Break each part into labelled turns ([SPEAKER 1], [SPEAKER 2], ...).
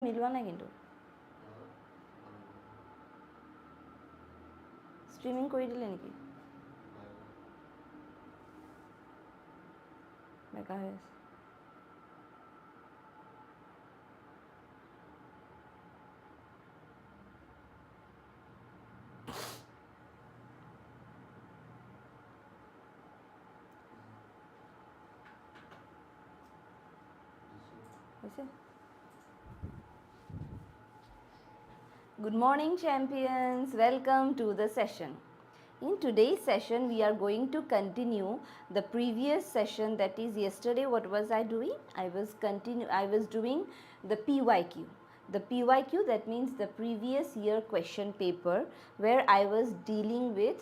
[SPEAKER 1] মিলোৱা নাই কিন্তু ষ্ট্ৰিমিং কৰি দিলে নেকি বেকাৰ হৈ আছে হৈছে Good morning, champions. Welcome to the session. In today's session, we are going to continue the previous session. That is, yesterday, what was I doing? I was doing the PYQ. The PYQ, that means the previous year question paper, where I was dealing with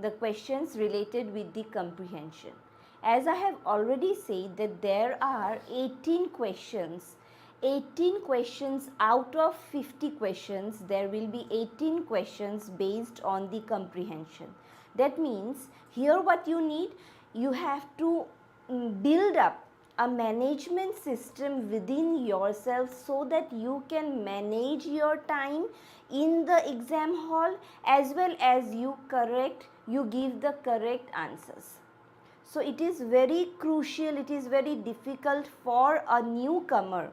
[SPEAKER 1] the questions related with the comprehension. As I have already said that there are 18 questions. 18 questions out of 50 questions, there will be 18 questions based on the comprehension. That means here what you need, you have to build up a management system within yourself so that you can manage your time in the exam hall as well as you give the correct answers. So it is very crucial, it is very difficult for a newcomer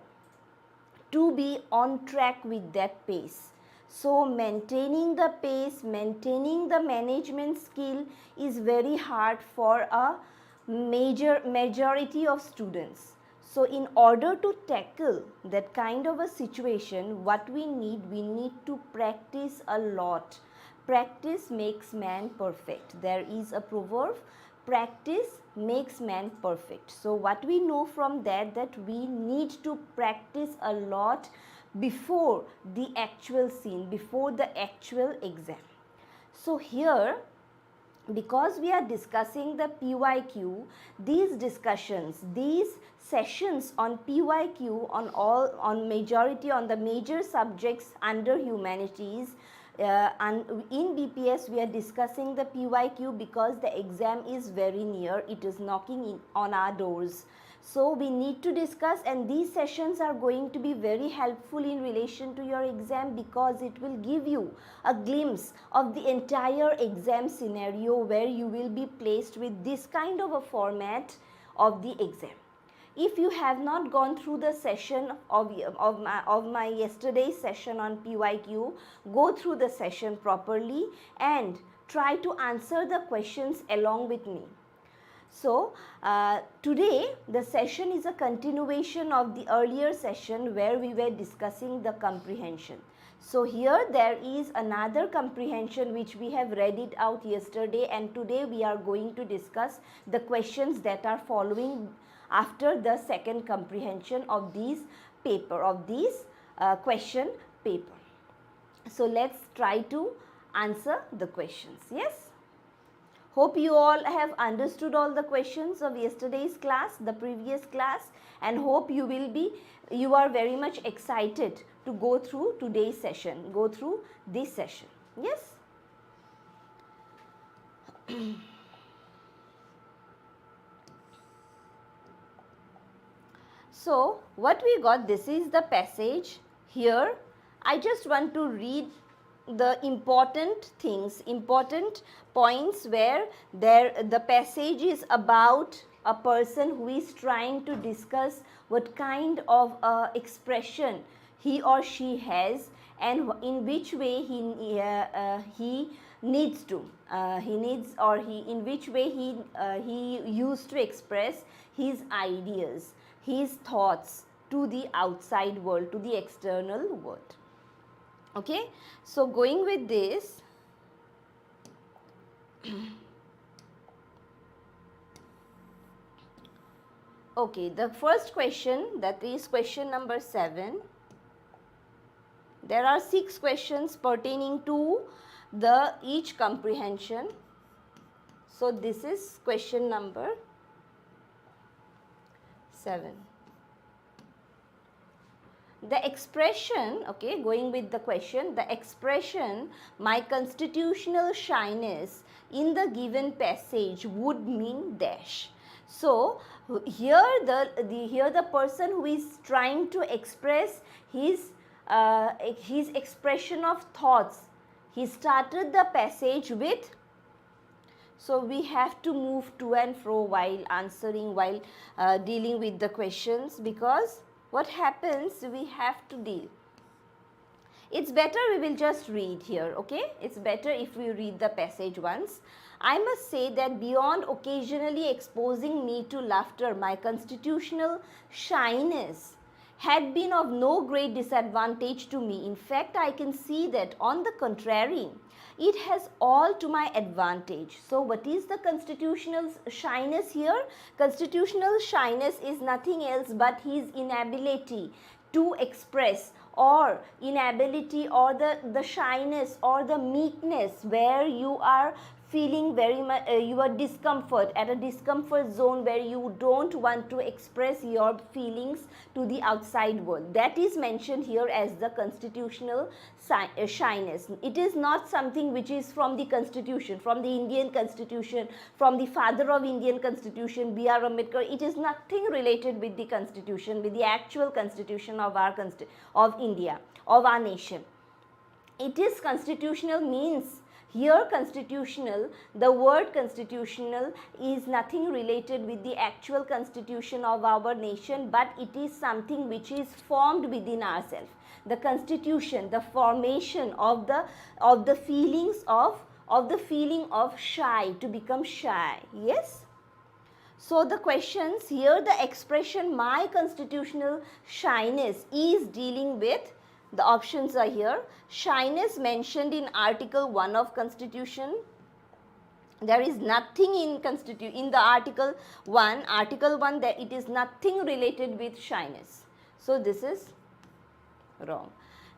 [SPEAKER 1] to be on track with that pace. So maintaining the pace, maintaining the management skill is very hard for a majority of students. So in order to tackle that kind of a situation, what we need to practice a lot. Practice makes man perfect. There is a proverb, practice makes man perfect. So what we know from that we need to practice a lot before the actual scene, before the actual exam. So here, because we are discussing the PYQ, these discussions, these sessions on PYQ on majority on the major subjects under humanities, and in BPS we are discussing the PYQ because the exam is very near, it is knocking on our doors. So we need to discuss, and these sessions are going to be very helpful in relation to your exam because it will give you a glimpse of the entire exam scenario where you will be placed with this kind of a format of the exam. If you have not gone through the session of my yesterday's session on PYQ, go through the session properly and try to answer the questions along with me. So today the session is a continuation of the earlier session where we were discussing the comprehension. So here there is another comprehension which we have read it out yesterday, and today we are going to discuss the questions that are following after the second comprehension of these question paper. So let's try to answer the questions. Yes? Hope you all have understood all the questions of yesterday's class, the previous class, and hope you are very much excited to go through today's session, go through this session. Yes? So what we got, this is the passage. Here I just want to read the important things, important points where the passage is about a person who is trying to discuss what kind of expression he or she has and in which way he used to express his ideas, his thoughts to the outside world, to the external world. Okay, so going with this, okay, the first question, that is question number 7. There are 6 questions pertaining to each comprehension. So this is question number 7. The expression, okay, going with the question, the expression, my constitutional shyness in the given passage would mean dash. So here the person who is trying to express his his expression of thoughts. He started the passage with, so we have to move to and fro while answering, while dealing with the questions, because what happens, we have to deal. It's better we will just read here, okay? It's better if we read the passage once. I must say that beyond occasionally exposing me to laughter, my constitutional shyness had been of no great disadvantage to me. In fact, I can see that on the contrary, it has all to my advantage. So what is the constitutional shyness here? Constitutional shyness is nothing else but his inability to express, or inability, or the shyness or the meekness, where you are feeling very much, you are discomfort, at a discomfort zone where you don't want to express your feelings to the outside world. That is mentioned here as the constitutional shyness. It is not something which is from the constitution, from the Indian constitution, from the father of Indian constitution, B.R. Ambedkar. It is nothing related with the constitution, with the actual constitution of our of India, of our nation. It is constitutional means, here constitutional, the word constitutional is nothing related with the actual constitution of our nation, but it is something which is formed within ourselves. The constitution, the formation of the feelings of the feeling of shy, to become shy. Yes. So the questions here, the expression my constitutional shyness is dealing with, the options are here. Shyness mentioned in Article 1 of Constitution. There is nothing in the Article 1, that it is nothing related with shyness. So this is wrong.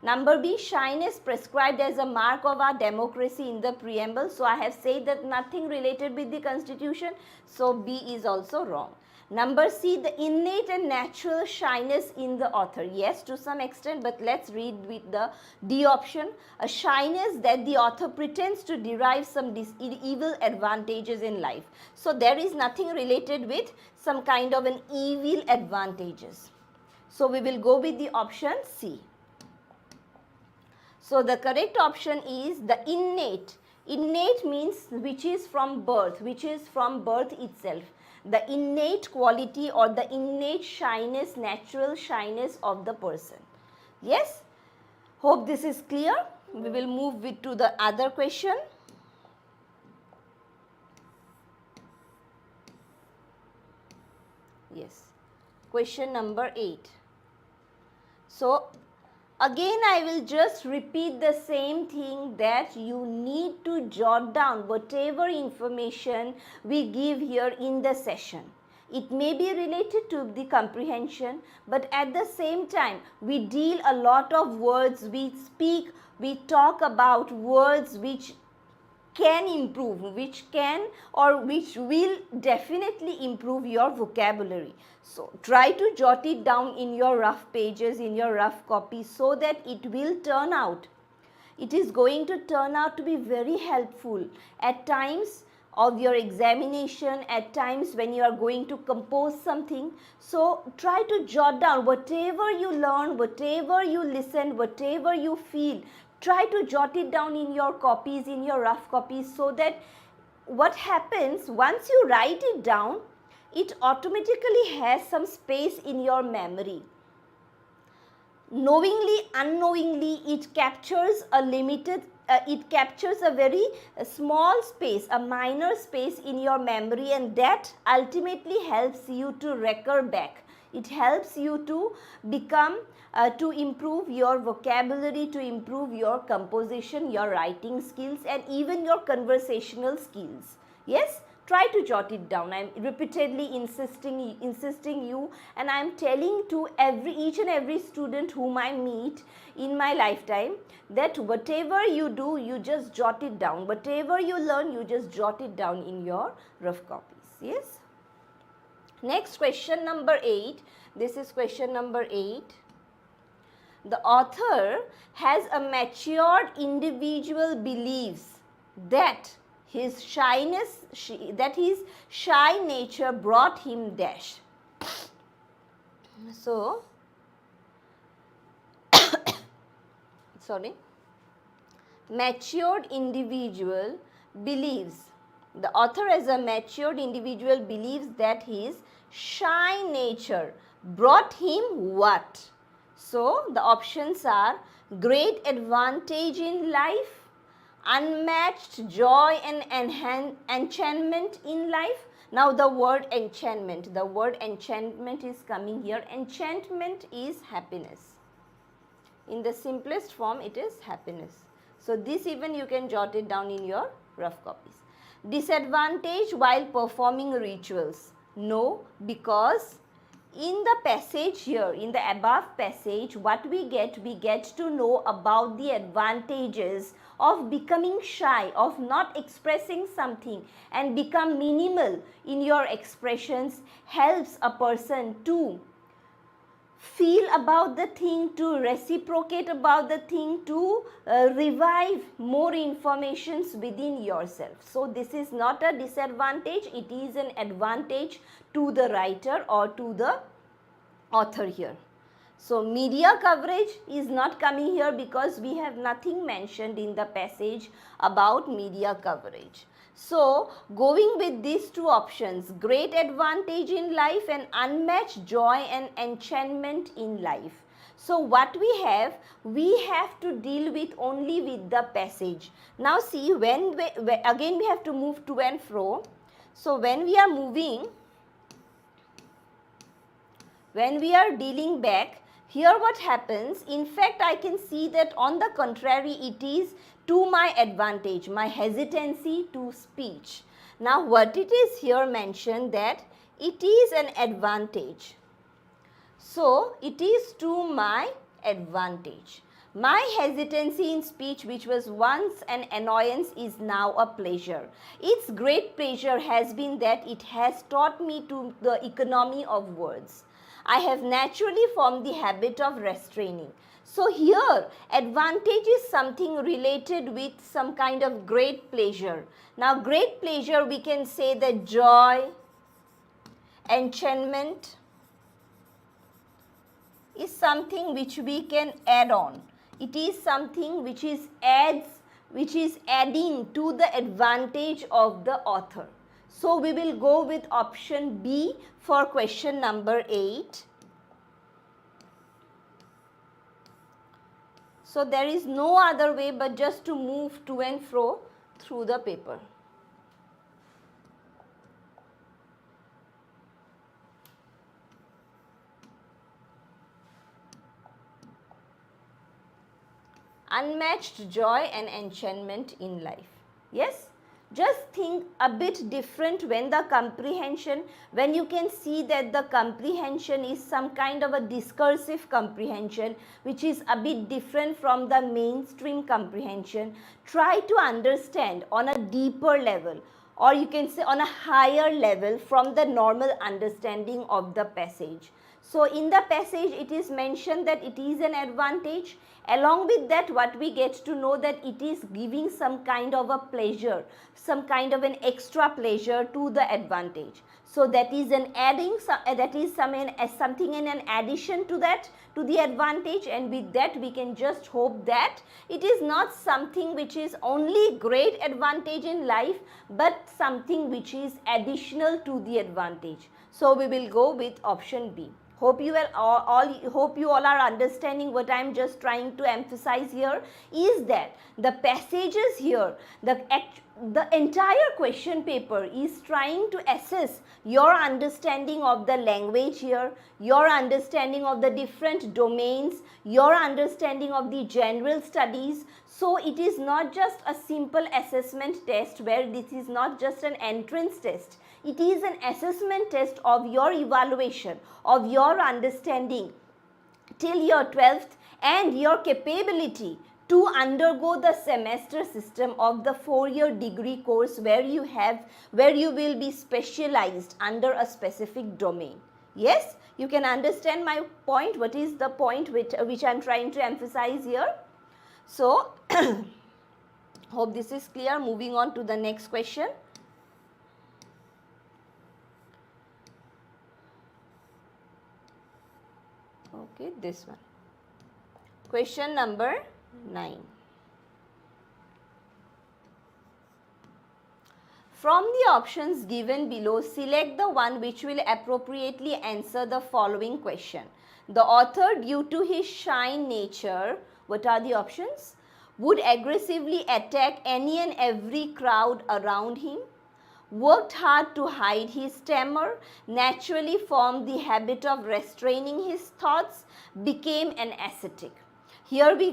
[SPEAKER 1] Number B, shyness prescribed as a mark of our democracy in the preamble. So I have said that nothing related with the constitution. So B is also wrong. Number C, the innate and natural shyness in the author. Yes, to some extent, but let's read with the D option. A shyness that the author pretends to derive some evil advantages in life. So there is nothing related with some kind of an evil advantages. So we will go with the option C. So the correct option is the innate. Innate means which is from birth, itself. The innate quality or the innate shyness, natural shyness of the person. Yes? Hope this is clear. We will move to the other question. Yes. Question number 8. So, again I will just repeat the same thing, that you need to jot down whatever information we give here in the session. It may be related to the comprehension, but at the same time we deal a lot of words, we talk about words which can improve, which will definitely improve your vocabulary. So try to jot it down in your rough pages, in your rough copy, so that it will turn out. It is going to turn out to be very helpful at times of your examination, at times when you are going to compose something. So try to jot down whatever you learn, whatever you listen, whatever you feel. Try to jot it down in your copies, in your rough copies, so that what happens, once you write it down, it automatically has some space in your memory. Knowingly, unknowingly, it captures a very small space, a minor space in your memory, and that ultimately helps you to recur back. It helps you to become, to improve your vocabulary, to improve your composition, your writing skills, and even your conversational skills. Yes? Try to jot it down. I am repeatedly insisting you, and I am telling to each and every student whom I meet in my lifetime, that whatever you do, you just jot it down. Whatever you learn, you just jot it down in your rough copies. Yes? Next, question number 8. This is question number 8. The author has a matured individual believes that his shyness, that his shy nature brought him dash. So, sorry, matured individual believes, the author as a matured individual believes that his shy nature brought him what? So the options are great advantage in life, unmatched joy and enchantment in life. Now the word enchantment is coming here. Enchantment is happiness. In the simplest form, it is happiness. So this even you can jot it down in your rough copies. Disadvantage while performing rituals. No, because in the passage here, in the above passage, what we get to know about the advantages of becoming shy, of not expressing something and become minimal in your expressions, helps a person to feel about the thing, to reciprocate about the thing, to revive more informations within yourself. So this is not a disadvantage, it is an advantage to the writer or to the author here. So media coverage is not coming here because we have nothing mentioned in the passage about media coverage. So going with these two options, great advantage in life and unmatched joy and enchantment in life. So what we have to deal with only with the passage. Now see, again we have to move to and fro. So when we are moving, when we are dealing back, here what happens, in fact I can see that on the contrary it is to my advantage, my hesitancy to speech. Now what it is here mentioned that it is an advantage. So it is to my advantage. My hesitancy in speech, which was once an annoyance, is now a pleasure. Its great pleasure has been that it has taught me to the economy of words. I have naturally formed the habit of restraining. So here, advantage is something related with some kind of great pleasure. Now, great pleasure, we can say that joy, enchantment is something which we can add on. It is something which is adding to the advantage of the author. So we will go with option B for question number 8. So there is no other way but just to move to and fro through the paper. Unmatched joy and enchantment in life. Yes? Just think a bit different when the comprehension, when you can see that the comprehension is some kind of a discursive comprehension which is a bit different from the mainstream comprehension. Try to understand on a deeper level, or you can say on a higher level from the normal understanding of the passage. So in the passage it is mentioned that it is an advantage. Along with that, what we get to know that it is giving some kind of a pleasure, some kind of an extra pleasure to the advantage. So that is an adding, that is something in an addition to that, to the advantage, and with that we can just hope that it is not something which is only great advantage in life, but something which is additional to the advantage. So we will go with option B. Hope you all are understanding what I am just trying to emphasize here is that the passages here, the entire question paper is trying to assess your understanding of the language here, your understanding of the different domains, your understanding of the general studies. So it is not just a simple assessment test where this is not just an entrance test. It is an assessment test of your evaluation, of your understanding till your 12th and your capability to undergo the semester system of the 4-year degree course where you will be specialized under a specific domain. Yes, you can understand my point. What is the point which I am trying to emphasize here? So, hope this is clear. Moving on to the next question. Okay, this one. Question number 9. From the options given below, select the one which will appropriately answer the following question. The author, due to his shy nature, what are the options? Would aggressively attack any and every crowd around him, worked hard to hide his stammer, naturally formed the habit of restraining his thoughts, became an ascetic. Here we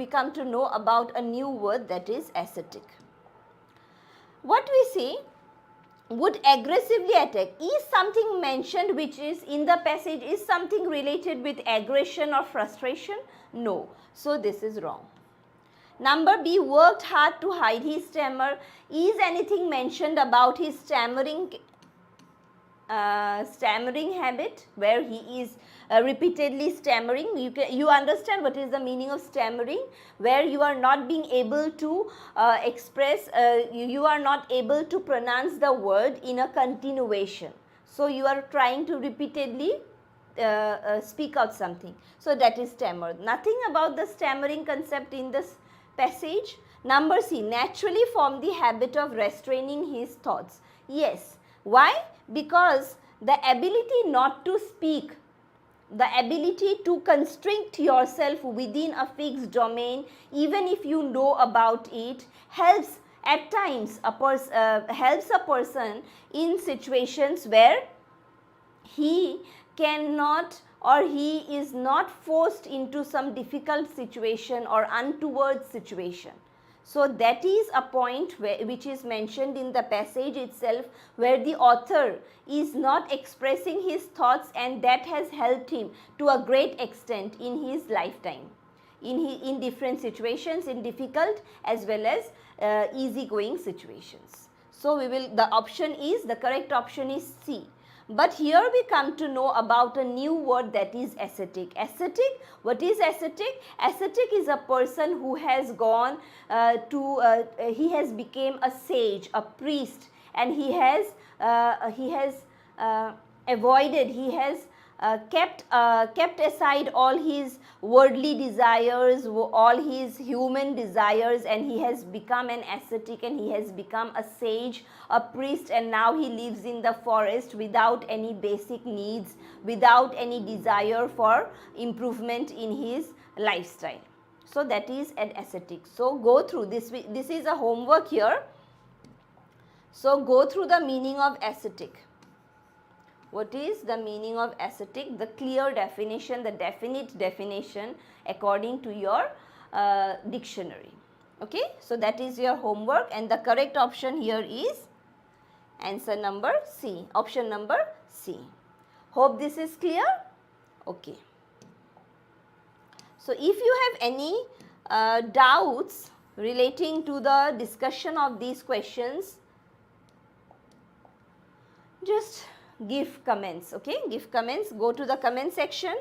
[SPEAKER 1] come to know about a new word, that is ascetic. What we see, would aggressively attack, is something mentioned which is in the passage, is something related with aggression or frustration? No. So this is wrong. Number B, worked hard to hide his stammer. Is anything mentioned about his stammering habit, where he is repeatedly stammering? You understand what is the meaning of stammering, where you are not being able to express, you are not able to pronounce the word in a continuation. So you are trying to repeatedly speak out something. So that is stammer. Nothing about the stammering concept in this passage. Number C, naturally form the habit of restraining his thoughts. Yes. Why? Because the ability not to speak, the ability to constrict yourself within a fixed domain, even if you know about it, helps at times helps a person in situations where he cannot or he is not forced into some difficult situation or untoward situation. So that is a point which is mentioned in the passage itself, where the author is not expressing his thoughts, and that has helped him to a great extent in his lifetime, in different situations, in difficult as well as easygoing situations. So the correct option is C. But here we come to know about a new word, that is ascetic. Ascetic, what is ascetic? Ascetic is a person who has gone he has become a sage, a priest, and he has kept aside all his worldly desires, all his human desires, and he has become an ascetic, and he has become a sage, a priest, and now he lives in the forest without any basic needs, without any desire for improvement in his lifestyle. So that is an ascetic. So go through this. This is a homework here. So go through the meaning of ascetic. What is the meaning of ascetic? The clear definition, the definite definition according to your dictionary. Okay, so that is your homework, and the correct option here is answer number C, option number C. Hope this is clear. Okay. So if you have any doubts relating to the discussion of these questions, just give comments. Okay, give comments. Go to the comment section.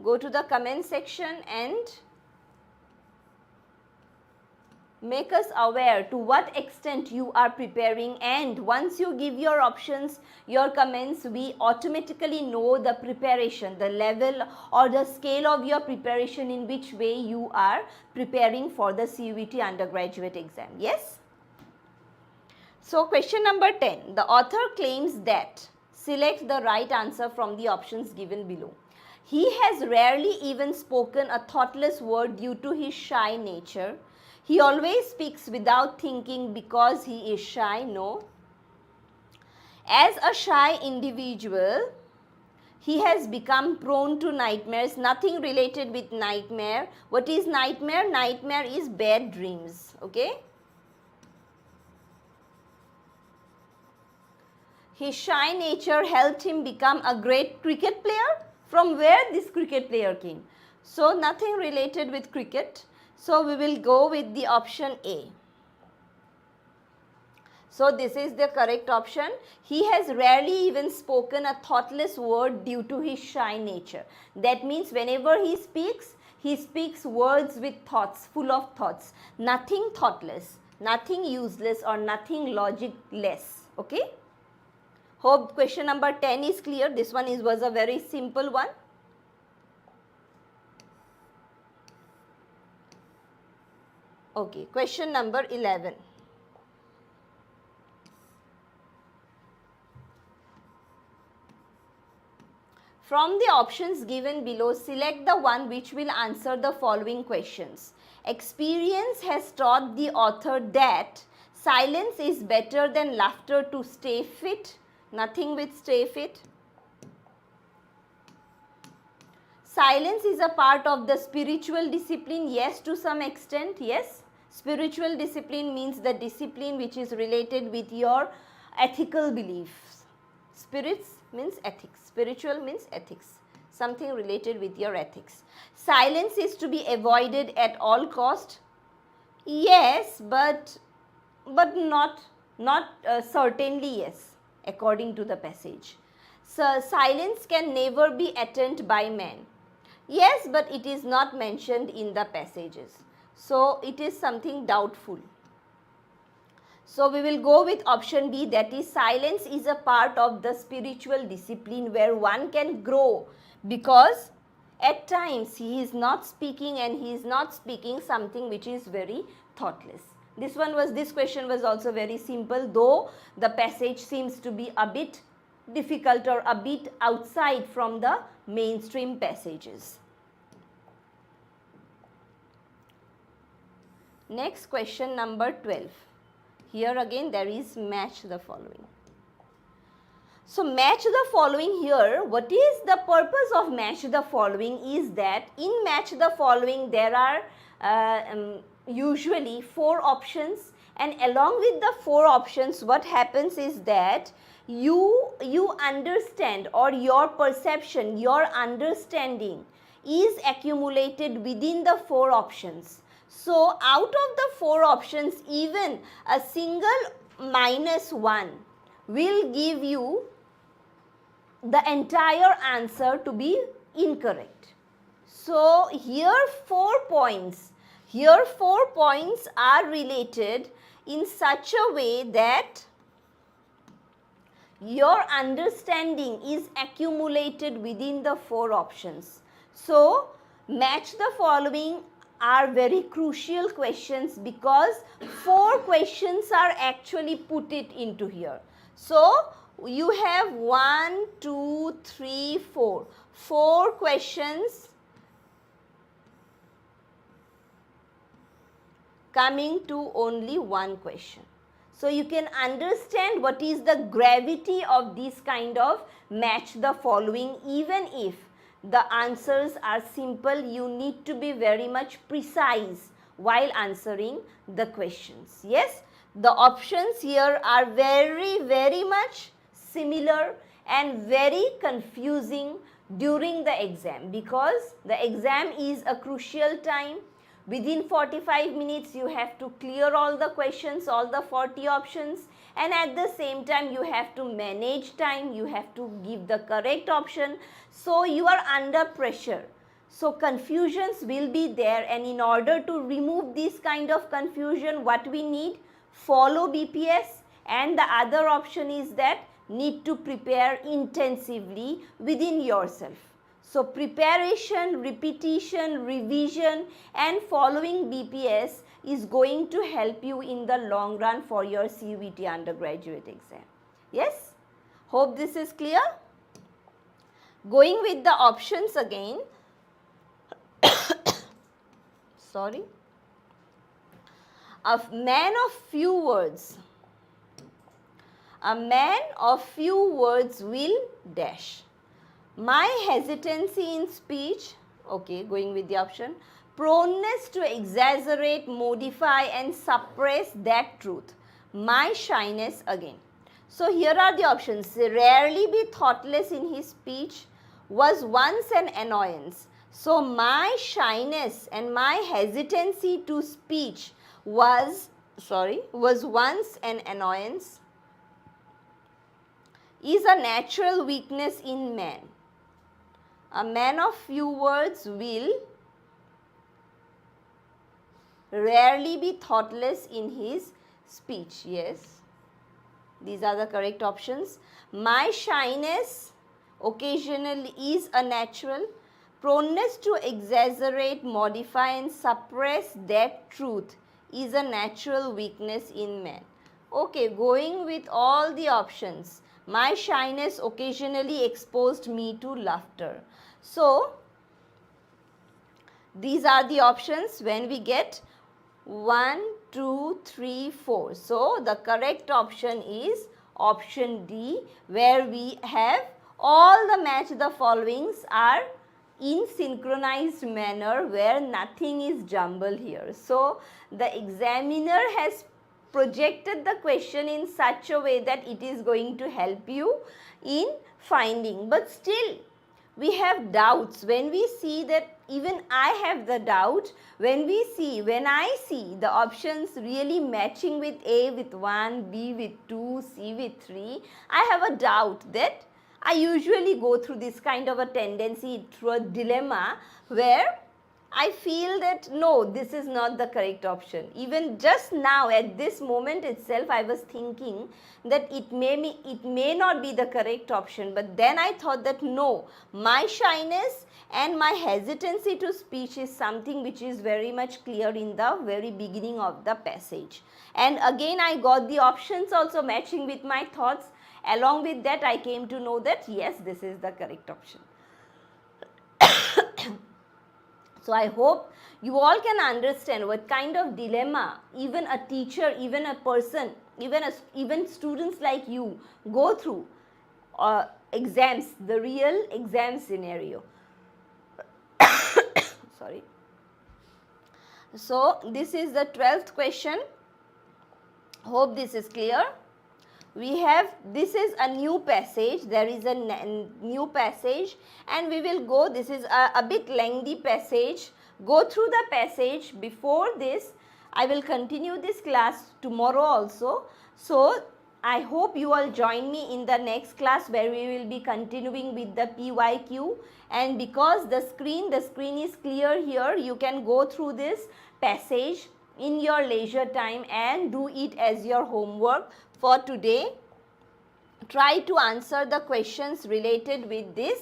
[SPEAKER 1] Go to the comment section and make us aware to what extent you are preparing, and once you give your options, your comments, we automatically know the preparation, the level or the scale of your preparation, in which way you are preparing for the CUET undergraduate exam. Yes? So question number 10, the author claims that, select the right answer from the options given below. He has rarely even spoken a thoughtless word due to his shy nature. He always speaks without thinking because he is shy. No. As a shy individual, he has become prone to nightmares. Nothing related with nightmare. What is nightmare? Nightmare is bad dreams. Okay. His shy nature helped him become a great cricket player. From where this cricket player came? So nothing related with cricket. So we will go with the option A. So this is the correct option. He has rarely even spoken a thoughtless word due to his shy nature. That means whenever he speaks words with thoughts, full of thoughts. Nothing thoughtless, nothing useless, or nothing logicless. Okay. Hope question number 10 is clear. This one was a very simple one. Okay, question number 11. From the options given below, select the one which will answer the following questions. Experience has taught the author that silence is better than laughter to stay fit. Nothing with stay fit. Silence is a part of the spiritual discipline. Yes, to some extent. Yes. Spiritual discipline means the discipline which is related with your ethical beliefs. Spirits means ethics. Spiritual means ethics. Something related with your ethics. Silence is to be avoided at all cost. Yes, but not certainly yes, according to the passage. So silence can never be attained by man. Yes, but it is not mentioned in the passages. So it is something doubtful. So we will go with option B, that is silence is a part of the spiritual discipline where one can grow, because at times he is not speaking and he is not speaking something which is very thoughtless. This question was also very simple, though the passage seems to be a bit difficult or a bit outside from the mainstream passages. Next, question number 12. Here again there is match the following. So match the following here, what is the purpose of match the following is that in match the following there are usually 4 options, and along with the 4 options what happens is that you understand, or your perception, your understanding is accumulated within the 4 options. So out of the 4 options, even a single -1 will give you the entire answer to be incorrect. So here 4 points are related in such a way that your understanding is accumulated within the 4 options. So match the following are very crucial questions, because 4 questions are actually put it into here. So you have 1, 2, 3, 4. 4 questions coming to only 1 question. So you can understand what is the gravity of this kind of match the following. Even if the answers are simple, you need to be very much precise while answering the questions. Yes, the options here are very much similar and very confusing during the exam, because the exam is a crucial time. Within 45 minutes you have to clear all the questions, all the 40 options, and at the same time you have to manage time, you have to give the correct option. So you are under pressure. So confusions will be there, and in order to remove this kind of confusion, what we need? Follow BPS, and the other option is that need to prepare intensively within yourself. So preparation, repetition, revision and following BPS is going to help you in the long run for your CUET undergraduate exam. Yes? Hope this is clear. Going with the options again. Sorry. A man of few words. A man of few words will dash. My hesitancy in speech, okay, going with the option, proneness to exaggerate, modify and suppress that truth. My shyness again. So here are the options. Rarely be thoughtless in his speech, was once an annoyance. So my shyness and my hesitancy to speech was once an annoyance, is a natural weakness in man. A man of few words will rarely be thoughtless in his speech. Yes, these are the correct options. My shyness occasionally is a natural. Proneness to exaggerate, modify and suppress that truth is a natural weakness in men. Okay, going with all the options. My shyness occasionally exposed me to laughter. So, these are the options when we get 1, 2, 3, 4. So, the correct option is option D, where we have all the match the followings are in synchronized manner, where nothing is jumbled here. So, the examiner has projected the question in such a way that it is going to help you in finding. But still, we have doubts when we see that, even I have the doubt when I see the options really matching with A with 1, B with 2, C with 3, I have a doubt that I usually go through this kind of a tendency, through a dilemma where I feel that no, this is not the correct option. Even just now at this moment itself, I was thinking that it may not be the correct option, but then I thought that no, my shyness and my hesitancy to speech is something which is very much clear in the very beginning of the passage. And again I got the options also matching with my thoughts. Along with that, I came to know that yes, this is the correct option. So, I hope you all can understand what kind of dilemma even a teacher, even a person, even students like you go through exams, the real exam scenario. Sorry. So, this is the 12th question. Hope this is clear. We have, this is a new passage, there is a new passage, and we will go, this is a bit lengthy passage, go through the passage. Before this, I will continue this class tomorrow also. So, I hope you all join me in the next class where we will be continuing with the PYQ, and because the screen is clear here, you can go through this passage in your leisure time and do it as your homework for today. Try to answer the questions related with this.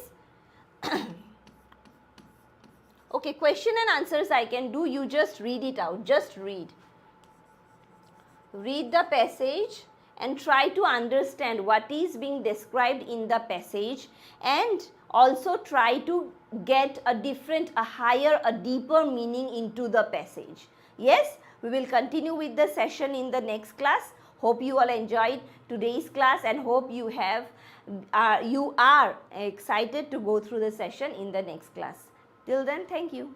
[SPEAKER 1] Okay, question and answers I can do, you just read it out, just read. Read the passage and try to understand what is being described in the passage, and also try to get a higher, a deeper meaning into the passage. Yes, we will continue with the session in the next class. Hope you all enjoyed today's class and hope you are excited to go through the session in the next class. Till then, thank you.